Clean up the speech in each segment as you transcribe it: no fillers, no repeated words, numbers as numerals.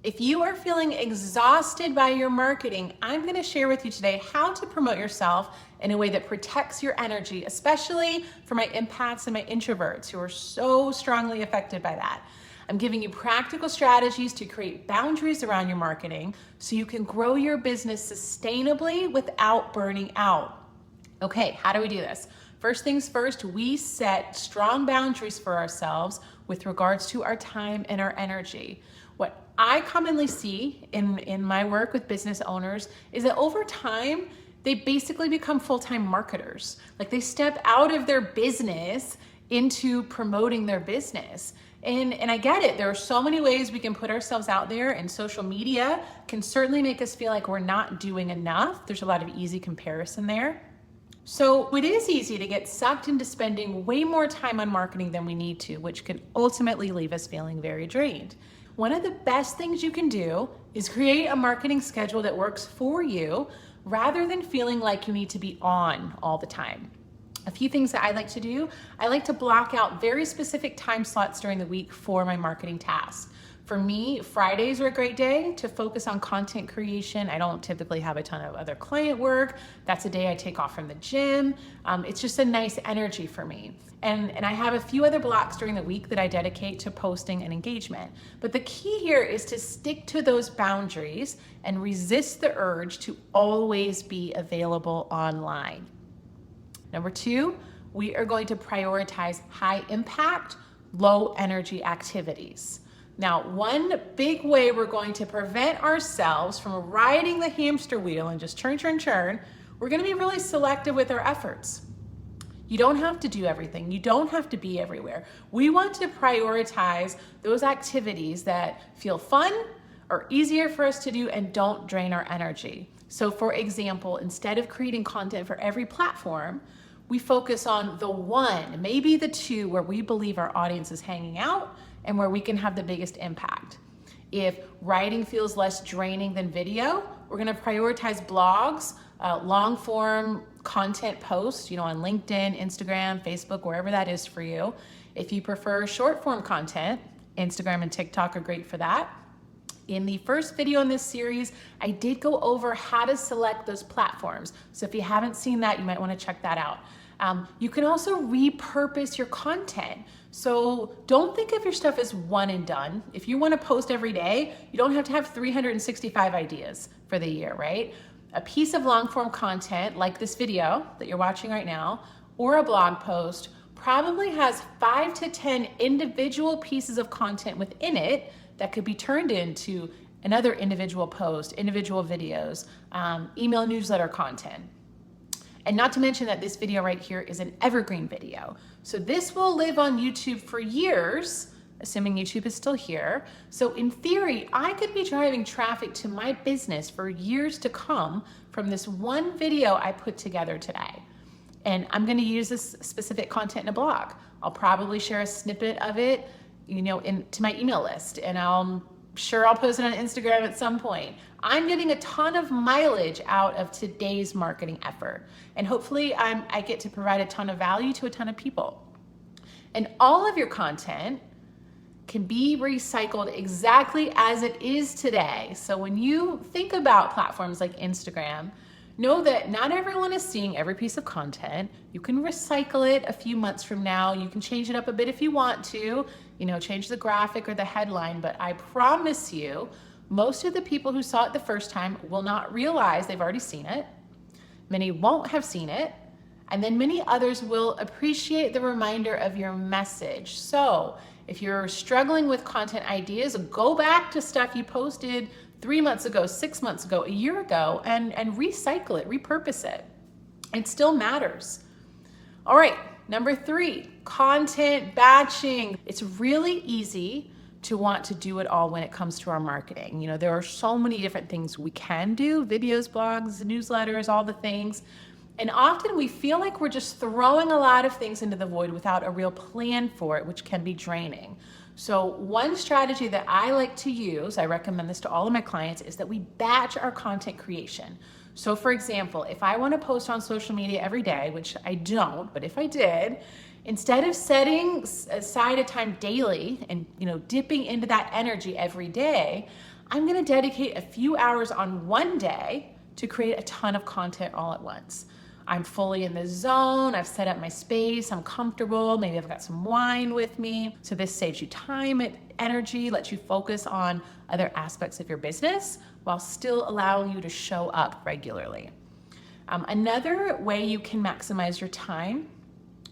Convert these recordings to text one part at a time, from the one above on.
If you are feeling exhausted by your marketing, I'm going to share with you today how to promote yourself in a way that protects your energy, especially for my empaths and my introverts who are so strongly affected by that. I'm giving you practical strategies to create boundaries around your marketing so you can grow your business sustainably without burning out. Okay, how do we do this? First things first, we set strong boundaries for ourselves with regards to our time and our energy. What I commonly see in my work with business owners is that over time, they basically become full-time marketers. Like they step out of their business into promoting their business. And I get it. There are so many ways we can put ourselves out there, and social media can certainly make us feel like we're not doing enough. There's a lot of easy comparison there. So it is easy to get sucked into spending way more time on marketing than we need to, which can ultimately leave us feeling very drained. One of the best things you can do is create a marketing schedule that works for you rather than feeling like you need to be on all the time. A few things that I like to do, I like to block out very specific time slots during the week for my marketing tasks. For me, Fridays are a great day to focus on content creation. I don't typically have a ton of other client work. That's a day I take off from the gym. It's just a nice energy for me. And I have a few other blocks during the week that I dedicate to posting and engagement. But the key here is to stick to those boundaries and resist the urge to always be available online. Number two, we are going to prioritize high impact, low energy activities. Now, one big way we're going to prevent ourselves from riding the hamster wheel and just churn, we're going to be really selective with our efforts. You don't have to do everything. You don't have to be everywhere. We want to prioritize those activities that feel fun or easier for us to do and don't drain our energy. So for example, instead of creating content for every platform, we focus on the one, maybe the two where we believe our audience is hanging out and where we can have the biggest impact. If writing feels less draining than video, we're gonna prioritize blogs, long form content posts, on LinkedIn, Instagram, Facebook, wherever that is for you. If you prefer short form content, Instagram and TikTok are great for that. In the first video in this series, I did go over how to select those platforms. So if you haven't seen that, you might want to check that out. You can also repurpose your content. So don't think of your stuff as one and done. If you want to post every day, you don't have to have 365 ideas for the year, right? A piece of long form content like this video that you're watching right now, or a blog post, probably has 5 to 10 individual pieces of content within it that could be turned into another individual post, individual videos, email newsletter content. And not to mention that this video right here is an evergreen video. So this will live on YouTube for years, assuming YouTube is still here. So in theory, I could be driving traffic to my business for years to come from this one video I put together today. And I'm gonna use this specific content in a blog. I'll probably share a snippet of it into my email list, and I'll post it on Instagram at some point. I'm getting a ton of mileage out of today's marketing effort, and hopefully I get to provide a ton of value to a ton of people. And all of your content can be recycled exactly as it is today. So when you think about platforms like Instagram, know that not everyone is seeing every piece of content. You can recycle it a few months from now. You can change it up a bit if you want to, change the graphic or the headline, but I promise you, most of the people who saw it the first time will not realize they've already seen it. Many won't have seen it, and then many others will appreciate the reminder of your message. So if you're struggling with content ideas, go back to stuff you posted 3 months ago, 6 months ago, a year ago, and recycle it, repurpose it. It still matters. All right, number 3, content batching. It's really easy to want to do it all when it comes to our marketing. There are so many different things we can do, videos, blogs, newsletters, all the things. And often we feel like we're just throwing a lot of things into the void without a real plan for it, which can be draining. So one strategy that I like to use, I recommend this to all of my clients, is that we batch our content creation. So for example, if I want to post on social media every day, which I don't, but if I did, instead of setting aside a time daily and dipping into that energy every day, I'm gonna dedicate a few hours on one day to create a ton of content all at once. I'm fully in the zone, I've set up my space, I'm comfortable, maybe I've got some wine with me. So this saves you time and energy, lets you focus on other aspects of your business while still allowing you to show up regularly. Another way you can maximize your time,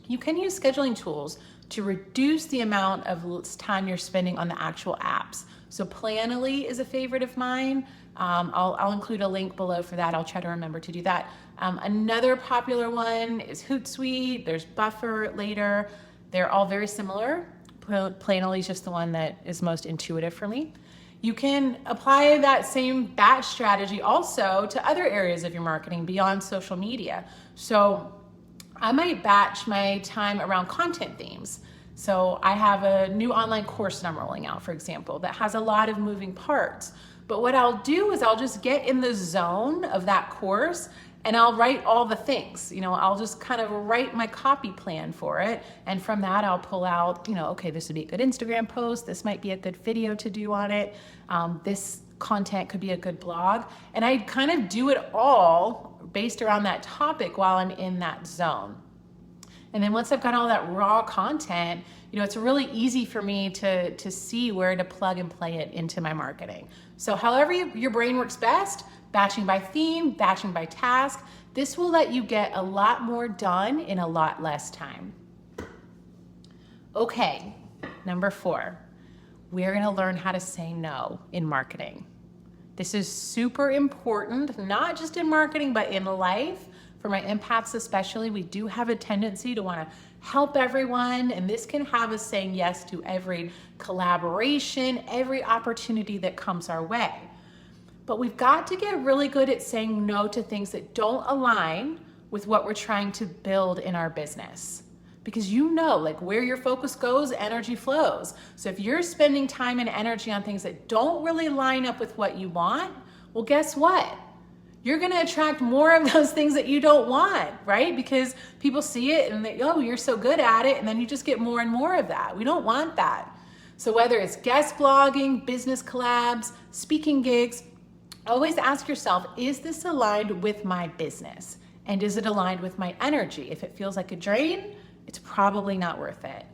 you can use scheduling tools to reduce the amount of time you're spending on the actual apps. So Planoly is a favorite of mine. I'll include a link below for that. I'll try to remember to do that. Another popular one is Hootsuite. There's Buffer later. They're all very similar. Planoly is just the one that is most intuitive for me. You can apply that same batch strategy also to other areas of your marketing beyond social media. So I might batch my time around content themes. So I have a new online course that I'm rolling out, for example, that has a lot of moving parts. But what I'll do is I'll just get in the zone of that course and I'll write all the things. I'll just kind of write my copy plan for it. And from that, I'll pull out, okay, this would be a good Instagram post. This might be a good video to do on it. This content could be a good blog. And I kind of do it all based around that topic while I'm in that zone. And then once I've got all that raw content, it's really easy for me to see where to plug and play it into my marketing. So however your brain works best, batching by theme, batching by task, this will let you get a lot more done in a lot less time. Okay, number 4, we're gonna learn how to say no in marketing. This is super important, not just in marketing, but in life. For my empaths especially, we do have a tendency to want to help everyone, and this can have us saying yes to every collaboration, every opportunity that comes our way. But we've got to get really good at saying no to things that don't align with what we're trying to build in our business. Because where your focus goes, energy flows. So if you're spending time and energy on things that don't really line up with what you want, well, guess what? You're gonna attract more of those things that you don't want, right? Because people see it and you're so good at it, and then you just get more and more of that. We don't want that. So whether it's guest blogging, business collabs, speaking gigs, always ask yourself, is this aligned with my business? And is it aligned with my energy? If it feels like a drain, it's probably not worth it.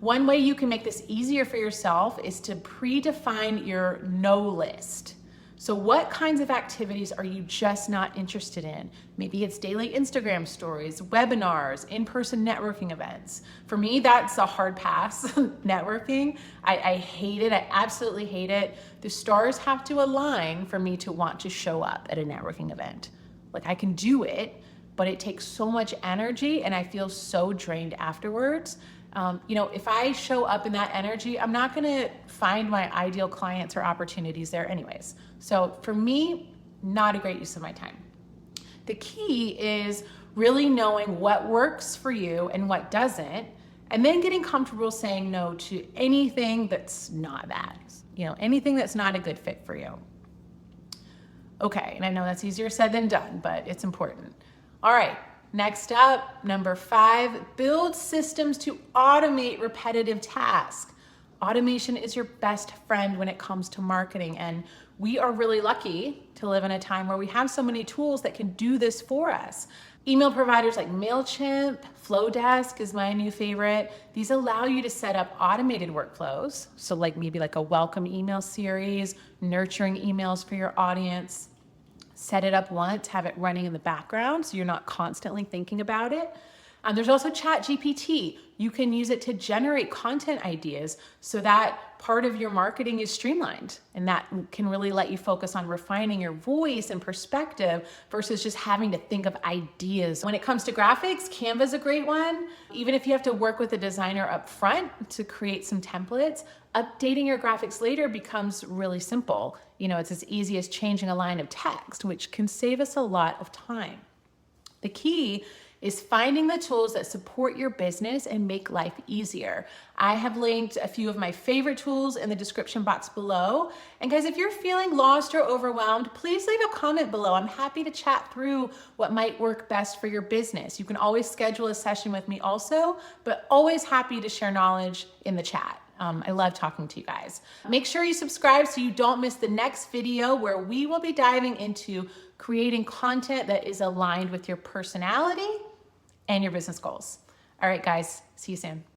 One way you can make this easier for yourself is to predefine your no list. So what kinds of activities are you just not interested in? Maybe it's daily Instagram stories, webinars, in-person networking events. For me, that's a hard pass, networking. I hate it, I absolutely hate it. The stars have to align for me to want to show up at a networking event. I can do it, but it takes so much energy and I feel so drained afterwards. If I show up in that energy, I'm not gonna find my ideal clients or opportunities there anyways. So for me, not a great use of my time. The key is really knowing what works for you and what doesn't, and then getting comfortable saying no to anything that's not that, anything that's not a good fit for you. Okay, and I know that's easier said than done, but it's important. All right. Next up, number 5, build systems to automate repetitive tasks. Automation is your best friend when it comes to marketing, and we are really lucky to live in a time where we have so many tools that can do this for us. Email providers like MailChimp, Flowdesk is my new favorite. These allow you to set up automated workflows. So maybe a welcome email series, nurturing emails for your audience. Set it up once, have it running in the background so you're not constantly thinking about it. There's also ChatGPT. You can use it to generate content ideas so that part of your marketing is streamlined, and that can really let you focus on refining your voice and perspective versus just having to think of ideas. When it comes to graphics, Canva's a great one. Even if you have to work with a designer up front to create some templates, updating your graphics later becomes really simple. It's as easy as changing a line of text, which can save us a lot of time. The key is finding the tools that support your business and make life easier. I have linked a few of my favorite tools in the description box below. And guys, if you're feeling lost or overwhelmed, please leave a comment below. I'm happy to chat through what might work best for your business. You can always schedule a session with me also, but always happy to share knowledge in the chat. I love talking to you guys. Make sure you subscribe so you don't miss the next video where we will be diving into creating content that is aligned with your personality and your business goals. All right, guys, see you soon.